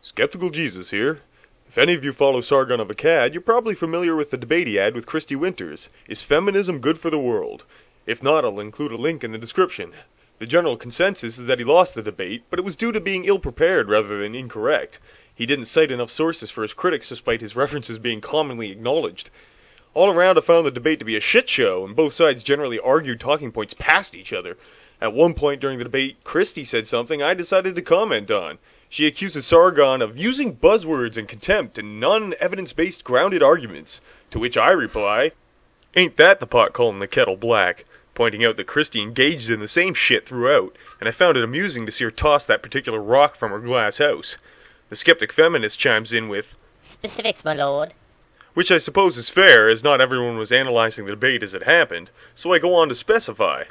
Skeptical Jesus here. If any of you follow Sargon of Akkad, you're probably familiar with the debate he had with Kristi Winters. Is feminism good for the world? If not, I'll include a link in the description. The general consensus is that he lost the debate, but it was due to being ill-prepared rather than incorrect. He didn't cite enough sources for his critics despite his references being commonly acknowledged. All around I found the debate to be a shit show, and both sides generally argued talking points past each other. At one point during the debate, Kristi said something I decided to comment on. She accuses Sargon of using buzzwords and contempt and non-evidence-based grounded arguments, to which I reply, "Ain't that the pot calling the kettle black?" pointing out that Kristi engaged in the same shit throughout, and I found it amusing to see her toss that particular rock from her glass house. The skeptic feminist chimes in with, "Specifics, my lord." Which I suppose is fair, as not everyone was analyzing the debate as it happened, so I go on to specify.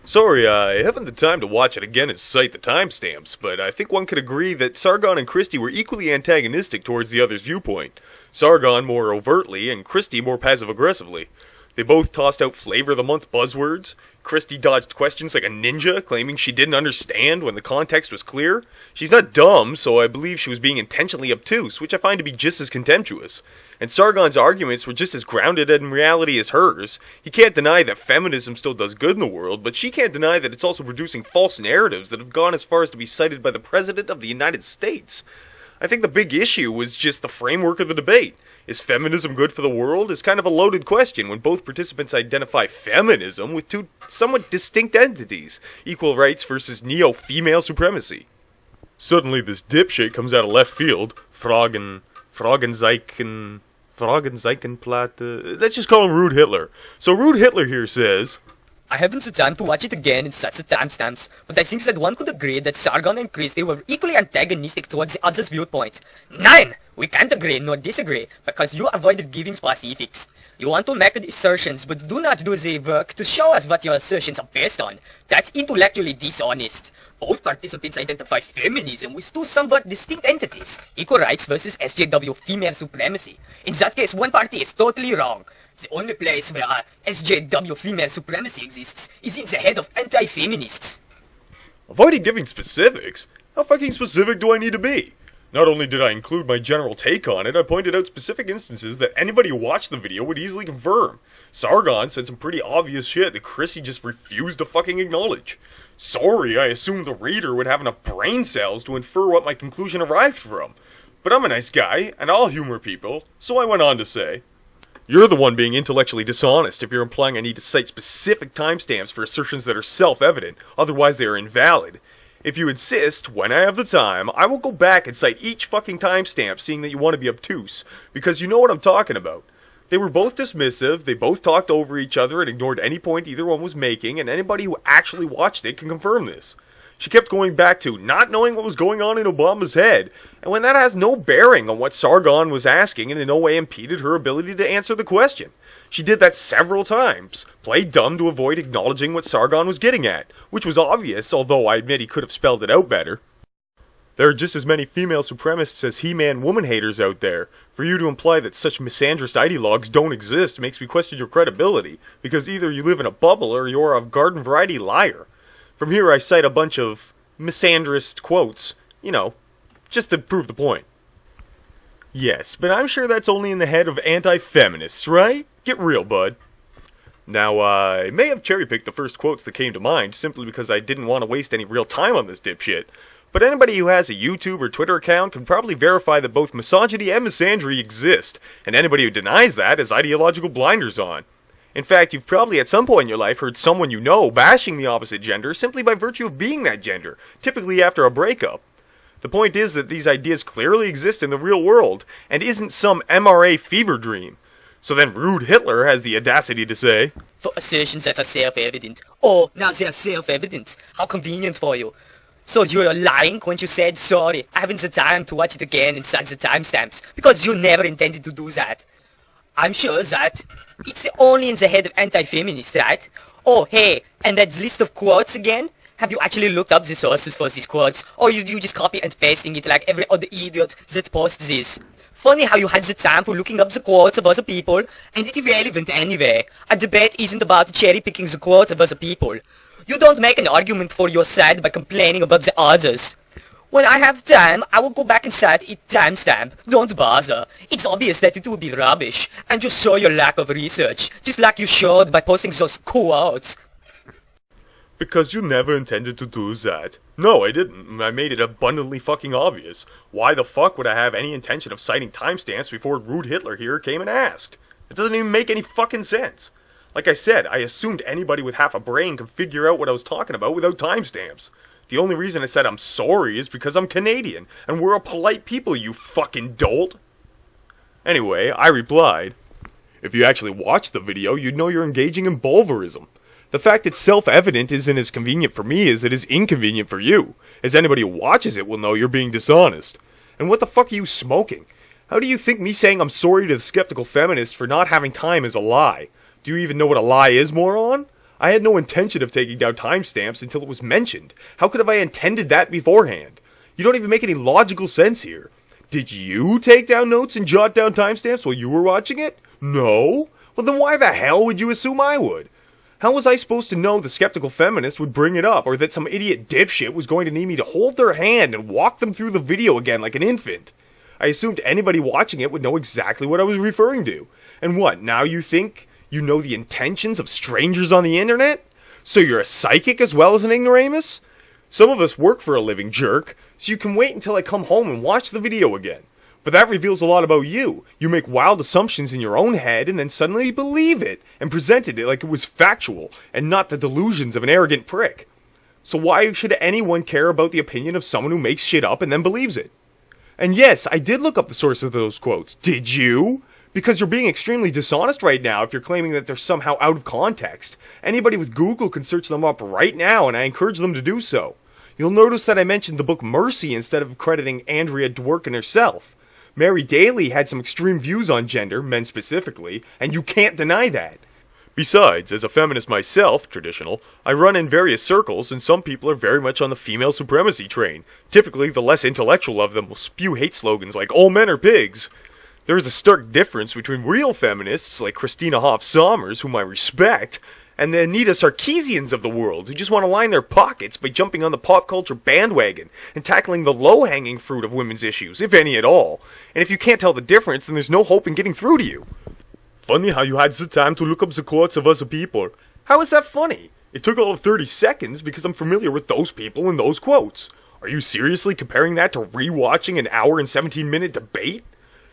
Sorry, I haven't the time to watch it again and cite the timestamps, but I think one could agree that Sargon and Kristi were equally antagonistic towards the other's viewpoint. Sargon more overtly, and Kristi more passive-aggressively. They both tossed out Flavor of the Month buzzwords. Kristi dodged questions like a ninja, claiming she didn't understand when the context was clear. She's not dumb, so I believe she was being intentionally obtuse, which I find to be just as contemptuous. And Sargon's arguments were just as grounded in reality as hers. He can't deny that feminism still does good in the world, but she can't deny that it's also producing false narratives that have gone as far as to be cited by the President of the United States. I think the big issue was just the framework of the debate. Is feminism good for the world? Is kind of a loaded question when both participants identify feminism with two somewhat distinct entities, equal rights versus neo-female supremacy. Suddenly this dipshit comes out of left field, Fragenzeichenplatte, let's just call him Rude Hitler. So Rude Hitler here says, I haven't the time to watch it again in such a timestamps, but I think that one could agree that Sargon and Kristi were equally antagonistic towards the other's viewpoint. 9! We can't agree nor disagree, because you avoided giving specifics. You want to make assertions, but do not do the work to show us what your assertions are based on. That's intellectually dishonest. Both participants identify feminism with two somewhat distinct entities, equal rights versus SJW female supremacy. In that case, one party is totally wrong. The only place where SJW female supremacy exists is in the head of anti-feminists. Avoiding giving specifics? How fucking specific do I need to be? Not only did I include my general take on it, I pointed out specific instances that anybody who watched the video would easily confirm. Sargon said some pretty obvious shit that Kristi just refused to fucking acknowledge. Sorry, I assumed the reader would have enough brain cells to infer what my conclusion arrived from. But I'm a nice guy, and I'll humor people, so I went on to say, you're the one being intellectually dishonest if you're implying I need to cite specific timestamps for assertions that are self-evident, otherwise they are invalid. If you insist, when I have the time, I will go back and cite each fucking timestamp, seeing that you want to be obtuse, because you know what I'm talking about. They were both dismissive, they both talked over each other and ignored any point either one was making, and anybody who actually watched it can confirm this. She kept going back to not knowing what was going on in Obama's head, and when that has no bearing on what Sargon was asking and in no way impeded her ability to answer the question. She did that several times, played dumb to avoid acknowledging what Sargon was getting at, which was obvious, although I admit he could have spelled it out better. There are just as many female supremacists as He-Man woman-haters out there. For you to imply that such misandrist ideologues don't exist makes me question your credibility, because either you live in a bubble or you're a garden-variety liar. From here I cite a bunch of misandrist quotes, just to prove the point. Yes, but I'm sure that's only in the head of anti-feminists, right? Get real, bud. Now, I may have cherry-picked the first quotes that came to mind, simply because I didn't want to waste any real time on this dipshit. But anybody who has a YouTube or Twitter account can probably verify that both misogyny and misandry exist, and anybody who denies that has ideological blinders on. In fact, you've probably at some point in your life heard someone you know bashing the opposite gender simply by virtue of being that gender, typically after a breakup. The point is that these ideas clearly exist in the real world, and isn't some MRA fever dream. So then Rude Hitler has the audacity to say, For assertions that are self-evident. Oh, now they're self-evident. How convenient for you. So you were lying when you said, sorry, I haven't the time to watch it again and cite the timestamps, because you never intended to do that. I'm sure that it's only in the head of anti-feminists, right? Oh, hey, and that list of quotes again? Have you actually looked up the sources for these quotes, or you just copy and pasting it like every other idiot that posts this? Funny how you had the time for looking up the quotes of other people, and it's irrelevant anyway. A debate isn't about cherry-picking the quotes of other people. You don't make an argument for your side by complaining about the others. When I have time, I will go back inside eat timestamp. Don't bother. It's obvious that it will be rubbish, and just show your lack of research, just like you showed by posting those quotes. Because you never intended to do that. No, I didn't. I made it abundantly fucking obvious. Why the fuck would I have any intention of citing timestamps before Rude Hitler here came and asked? It doesn't even make any fucking sense. Like I said, I assumed anybody with half a brain could figure out what I was talking about without timestamps. The only reason I said I'm sorry is because I'm Canadian, and we're a polite people, you fucking dolt. Anyway, I replied, if you actually watched the video, you'd know you're engaging in bulverism. The fact it's self-evident isn't as convenient for me as it is inconvenient for you, as anybody who watches it will know you're being dishonest. And what the fuck are you smoking? How do you think me saying I'm sorry to the skeptical feminist for not having time is a lie? Do you even know what a lie is, moron? I had no intention of taking down timestamps until it was mentioned. How could have I intended that beforehand? You don't even make any logical sense here. Did you take down notes and jot down timestamps while you were watching it? No? Well then why the hell would you assume I would? How was I supposed to know the skeptical feminist would bring it up, or that some idiot dipshit was going to need me to hold their hand and walk them through the video again like an infant? I assumed anybody watching it would know exactly what I was referring to. And what, now you think you know the intentions of strangers on the internet? So you're a psychic as well as an ignoramus? Some of us work for a living, jerk, so you can wait until I come home and watch the video again. But that reveals a lot about you. You make wild assumptions in your own head and then suddenly believe it, and presented it like it was factual, and not the delusions of an arrogant prick. So why should anyone care about the opinion of someone who makes shit up and then believes it? And yes, I did look up the source of those quotes. Did you? Because you're being extremely dishonest right now if you're claiming that they're somehow out of context. Anybody with Google can search them up right now, and I encourage them to do so. You'll notice that I mentioned the book Mercy instead of crediting Andrea Dworkin herself. Mary Daly had some extreme views on gender, men specifically, and you can't deny that. Besides, as a feminist myself, traditional, I run in various circles, and some people are very much on the female supremacy train. Typically, the less intellectual of them will spew hate slogans like, all men are pigs. There is a stark difference between real feminists, like Christina Hoff Sommers, whom I respect, and the Anita Sarkeesians of the world, who just want to line their pockets by jumping on the pop culture bandwagon and tackling the low-hanging fruit of women's issues, if any at all. And if you can't tell the difference, then there's no hope in getting through to you. Funny how you had the time to look up the quotes of other people. How is that funny? It took all of 30 seconds because I'm familiar with those people and those quotes. Are you seriously comparing that to re-watching an hour and 17-minute debate?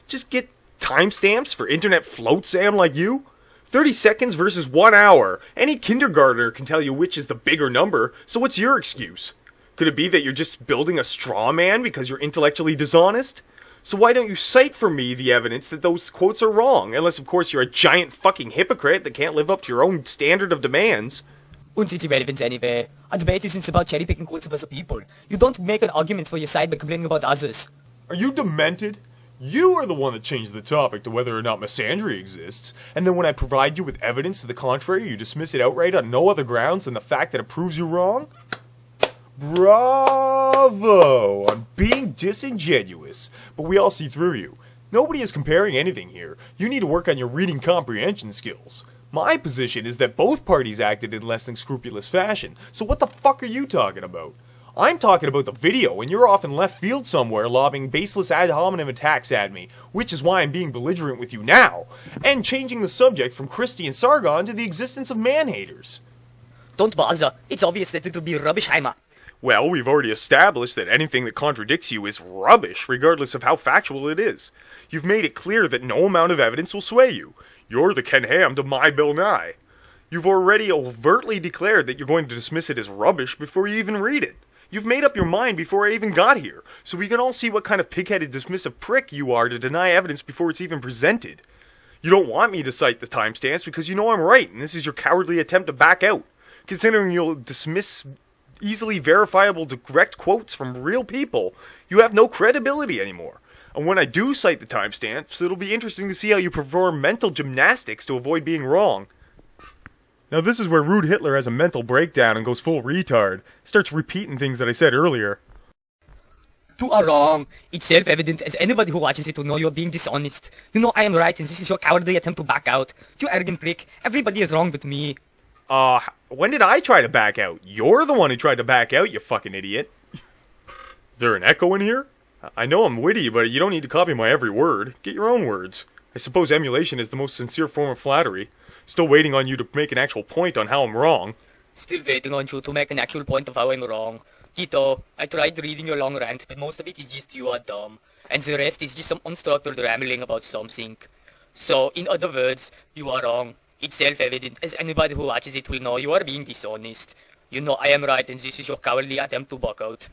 Just get timestamps for internet float Sam like you? 30 seconds versus 1 hour. Any kindergartner can tell you which is the bigger number, so what's your excuse? Could it be that you're just building a straw man because you're intellectually dishonest? So why don't you cite for me the evidence that those quotes are wrong, unless of course you're a giant fucking hypocrite that can't live up to your own standard of demands? And it's irrelevant anyway. A debate isn't about cherry-picking quotes of other people. You don't make an argument for your side by complaining about others. Are you demented? You are the one that changed the topic to whether or not misandry exists, and then when I provide you with evidence to the contrary, you dismiss it outright on no other grounds than the fact that it proves you wrong? Bravo on being disingenuous, but we all see through you. Nobody is comparing anything here. You need to work on your reading comprehension skills. My position is that both parties acted in less than scrupulous fashion, so what the fuck are you talking about? I'm talking about the video, and you're off in left field somewhere lobbing baseless ad hominem attacks at me, which is why I'm being belligerent with you now, and changing the subject from Kristi and Sargon to the existence of man-haters. Don't bother. It's obvious that it'll be rubbish, Heimer. Well, we've already established that anything that contradicts you is rubbish, regardless of how factual it is. You've made it clear that no amount of evidence will sway you. You're the Ken Ham to my Bill Nye. You've already overtly declared that you're going to dismiss it as rubbish before you even read it. You've made up your mind before I even got here, so we can all see what kind of pig-headed dismissive prick you are to deny evidence before it's even presented. You don't want me to cite the timestamps because you know I'm right, and this is your cowardly attempt to back out. Considering you'll dismiss easily verifiable direct quotes from real people, you have no credibility anymore. And when I do cite the timestamps, it'll be interesting to see how you perform mental gymnastics to avoid being wrong. Now this is where Rude Hitler has a mental breakdown and goes full retard. Starts repeating things that I said earlier. You are wrong. It's self-evident as anybody who watches it will know you're being dishonest. You know I am right and this is your cowardly attempt to back out. You arrogant prick. Everybody is wrong but me. When did I try to back out? You're the one who tried to back out, you fucking idiot. Is there an echo in here? I know I'm witty, but you don't need to copy my every word. Get your own words. I suppose emulation is the most sincere form of flattery. Still waiting on you to make an actual point on how I'm wrong. Still waiting on you to make an actual point of how I'm wrong. Tito, I tried reading your long rant, but most of it is just you are dumb. And the rest is just some unstructured rambling about something. So, in other words, you are wrong. It's self-evident, as anybody who watches it will know you are being dishonest. You know I am right, and this is your cowardly attempt to buck out.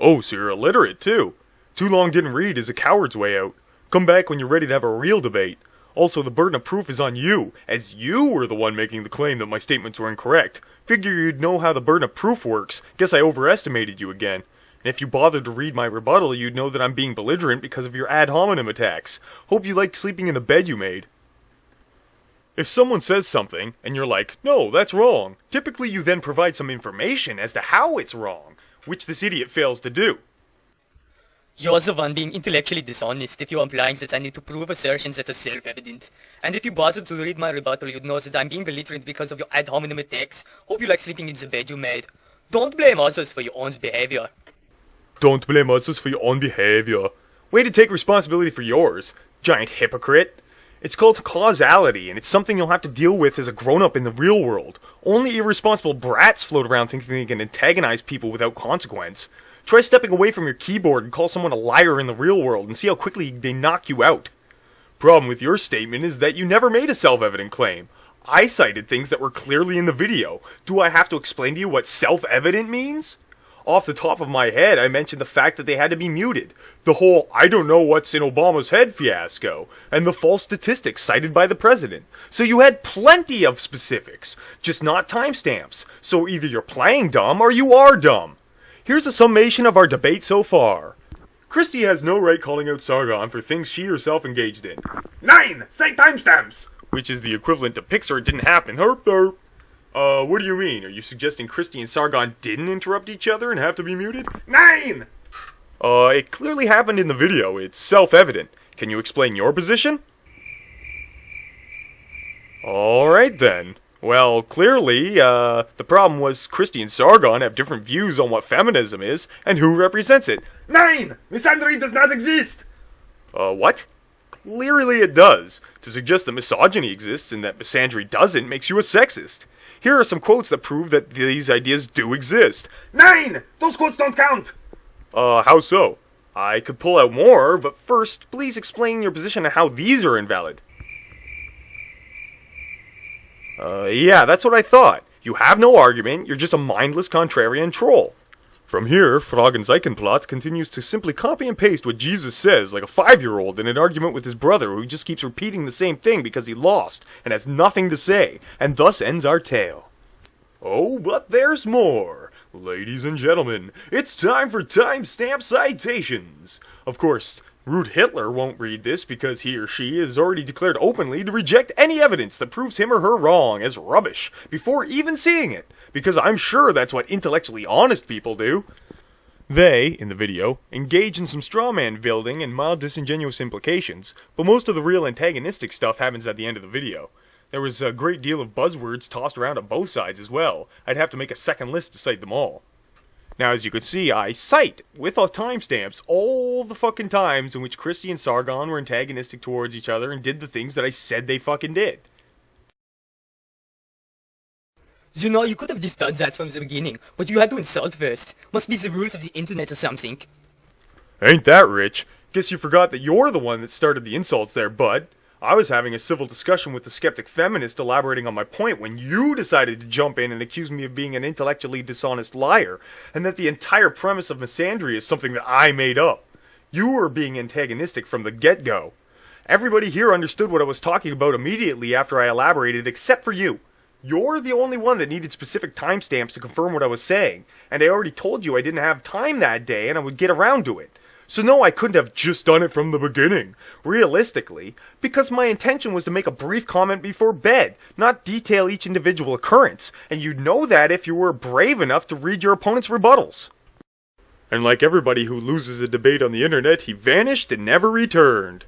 Oh, so you're illiterate, too. Too long didn't read is a coward's way out. Come back when you're ready to have a real debate. Also, the burden of proof is on you, as you were the one making the claim that my statements were incorrect. Figure you'd know how the burden of proof works. Guess I overestimated you again. And if you bothered to read my rebuttal, you'd know that I'm being belligerent because of your ad hominem attacks. Hope you like sleeping in the bed you made. If someone says something, and you're like, no, that's wrong, typically you then provide some information as to how it's wrong, which this idiot fails to do. You're the one being intellectually dishonest if you're implying that I need to prove assertions that are self-evident. And if you bothered to read my rebuttal, you'd know that I'm being belligerent because of your ad hominem attacks. Hope you like sleeping in the bed you made. Don't blame others for your own behavior. Don't blame others for your own behavior. Way to take responsibility for yours, giant hypocrite. It's called causality, and it's something you'll have to deal with as a grown-up in the real world. Only irresponsible brats float around thinking they can antagonize people without consequence. Try stepping away from your keyboard and call someone a liar in the real world and see how quickly they knock you out. Problem with your statement is that you never made a self-evident claim. I cited things that were clearly in the video. Do I have to explain to you what self-evident means? Off the top of my head, I mentioned the fact that they had to be muted, the whole I don't know what's in Obama's head fiasco, and the false statistics cited by the president. So you had plenty of specifics, just not timestamps. So either you're playing dumb or you are dumb. Here's a summation of our debate so far. Kristi has no right calling out Sargon for things she herself engaged in. 9! Say timestamps! Which is the equivalent to Pixar, it didn't happen. Herp derp. What do you mean? Are you suggesting Kristi and Sargon didn't interrupt each other and have to be muted? 9! It clearly happened in the video. It's self-evident. Can you explain your position? Alright then. Well, clearly, the problem was Kristi and Sargon have different views on what feminism is, and who represents it. 9! Misandry does not exist! What? Clearly it does. To suggest that misogyny exists and that misandry doesn't makes you a sexist. Here are some quotes that prove that these ideas do exist. 9! Those quotes don't count! How so? I could pull out more, but first, please explain your position on how these are invalid. Yeah, that's what I thought. You have no argument, you're just a mindless contrarian troll. From here, Fragenzeichenplatte continues to simply copy and paste what Jesus says like a 5-year-old in an argument with his brother who just keeps repeating the same thing because he lost and has nothing to say, and thus ends our tale. Oh, but there's more. Ladies and gentlemen, it's time for timestamp citations. Of course, Rude Hitler won't read this because he or she has already declared openly to reject any evidence that proves him or her wrong as rubbish before even seeing it, because I'm sure that's what intellectually honest people do. They, in the video, engage in some straw man building and mild disingenuous implications, but most of the real antagonistic stuff happens at the end of the video. There was a great deal of buzzwords tossed around on both sides as well. I'd have to make a second list to cite them all. Now, as you can see, I cite, with timestamps, all the fucking times in which Kristi and Sargon were antagonistic towards each other and did the things that I said they fucking did. You know, you could have just done that from the beginning, but you had to insult first. Must be the rules of the internet or something. Ain't that rich? Guess you forgot that you're the one that started the insults there, bud. I was having a civil discussion with the skeptic feminist elaborating on my point when you decided to jump in and accuse me of being an intellectually dishonest liar, and that the entire premise of misandry is something that I made up. You were being antagonistic from the get-go. Everybody here understood what I was talking about immediately after I elaborated, except for you. You're the only one that needed specific timestamps to confirm what I was saying, and I already told you I didn't have time that day and I would get around to it. So no, I couldn't have just done it from the beginning, realistically, because my intention was to make a brief comment before bed, not detail each individual occurrence, and you'd know that if you were brave enough to read your opponent's rebuttals. And like everybody who loses a debate on the internet, he vanished and never returned.